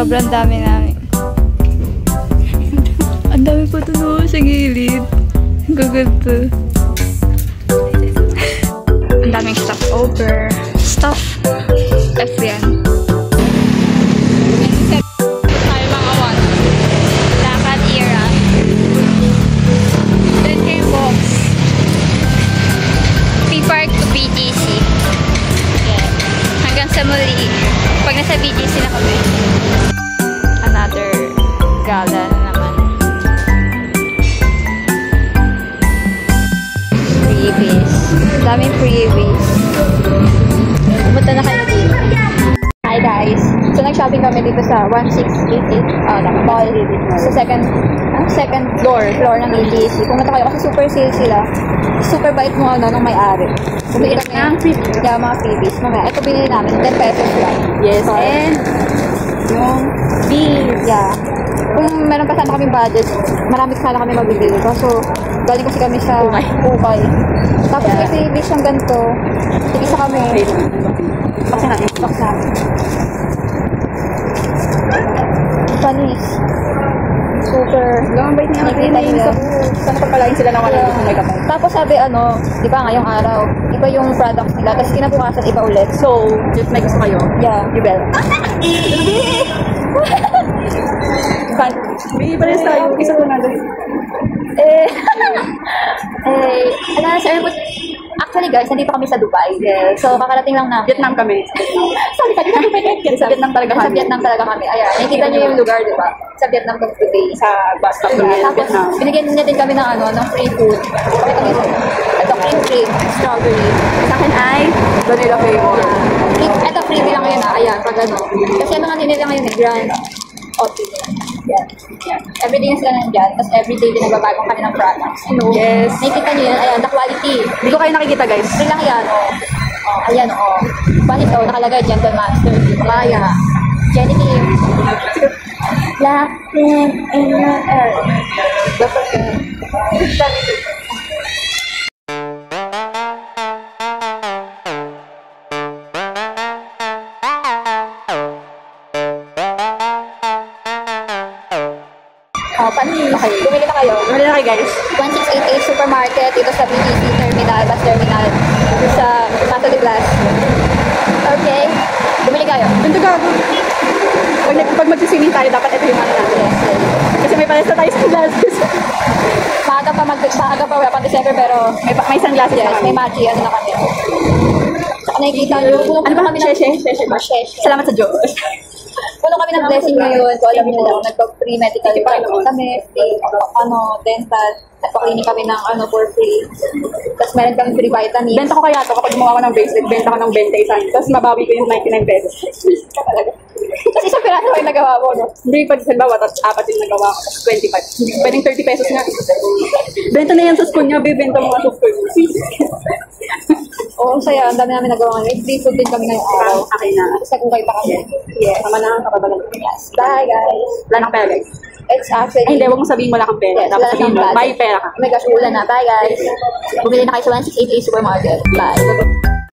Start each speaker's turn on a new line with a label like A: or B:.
A: Sobrang dami namin. Ang dami pa doon sa gilid. Gugulo. Ang daming stuff over. Stuff. F yan. Tayo mga one. Lakad era. Then kayo box. P-Park to BGC. Yeah. Hanggang sa muli. Pag nasa BGC na kami. Another gala na naman. Freebies. Daming freebies. Pumunta na kayo dito. Hi guys. So nag-shopping kami dito sa 1688 mall. Sa second floor ng AGC. Pumunta kayo kasi super sale sila. Super bait mo ng may-ari. Bumili kami ng freebies. Yeah, mga freebies. Mamaya, ito binili namin. 10 pesos lang. Yes. So, and yung beans. Yeah. Kung meron pa sana kaming budget, marami sana kami mabibili. So, galing kasi kami sa Ukay. Tapos may freebies yung ganito. Tigisa kami. Box natin. Panis. Super.
B: Ang bait niya.
A: Nakikita nila.
B: Sana pagpalain sila ng may kapal.
A: Tapos sabi di ba ngayong araw, iba yung products nila. Tapos kinabukasan, iba ulit.
B: So, if may gusto kayo,
A: yeah.
B: you bell. May pares tayo. Isa po natin.
A: Actually guys, nandito kami sa Dubai.
B: Yes.
A: So, kakarating lang namin.
B: Vietnam kami.
A: Sorry, sa Vietnam talaga kami. Sa Vietnam talaga kami. Ayan, nakikita niyo yung lugar, di ba? Sa Vietnam kami today.
B: Sa bus stop ng
A: Tapos,
B: Vietnam.
A: binigyan niya din kami ng ng free food. Ito, cream cake, strawberry.
B: Sa akin ay vanilla flavor.
A: Ito, freebie lang yun Ayan, pag Kasi ano nga nila ngayon grand opening. Yan. Everyday sila nandyan. Tapos everyday din nagbabagong kami ng products.
B: Yes.
A: Nakikita niyo yan. Ayan, the quality.
B: Hindi ko kayo nakikita guys.
A: Free lang yan. Ayan, Quality, nakalagay Gentle Master. Ayan. Jenny Kim. Black in the air. Paano bumili na kayo?
B: Bumili na kayo guys.
A: 1688 Supermarket dito sa BGC Terminal, Bus Terminal, sa Paso de Blas. Okay. Bumili kayo.
B: Ganito gago. Pag mag-swimming tayo, dapat ito yung natin.
A: Yes.
B: Kasi may pares na tayo sunglasses.
A: Maaga pa wala pang December pero
B: may sunglasses na kami.
A: may matchy na kami. Saka nakikita nyo.
B: Ano ba kami? Sheshe. Salamat sa Diyos.
A: Puno kami ng blessing ngayon. So, alam niyo lang, nagpa-free medical kami, free, dental, nagpa-clinic kami ng for free. Tapos meron kami free vitamins.
B: Benta ko kaya ito kapag gumawa ko ng bracelet, benta ko ng 20 isang. Tapos mabawi ko yung 99 pesos.
A: Tapos isang piraso kayo nagawa mo, no?
B: Hindi pa halimbawa, tapos 4 yung nagawa ko, tapos 25. Pwedeng 30 pesos nga. Benta na yan sa school niya, bibenta mo nga sa school.
A: Oo, saya. Ang dami namin nagawa ngayon. Free food din kami ngayong araw.
B: Okay na.
A: Tapos nag-ukay pa kami.
B: Yes. Tama na, kapabalan.
A: Yes. Bye, guys.
B: Wala nang pera, guys.
A: It's actually...
B: Ay, hindi. Huwag mo sabihin wala kang pera.
A: Yes,
B: dapat sabihin mo, may pera ka.
A: Oh my gosh, ulan na. Bye, guys. Bumili na kayo sa 1688 Supermarket. Bye.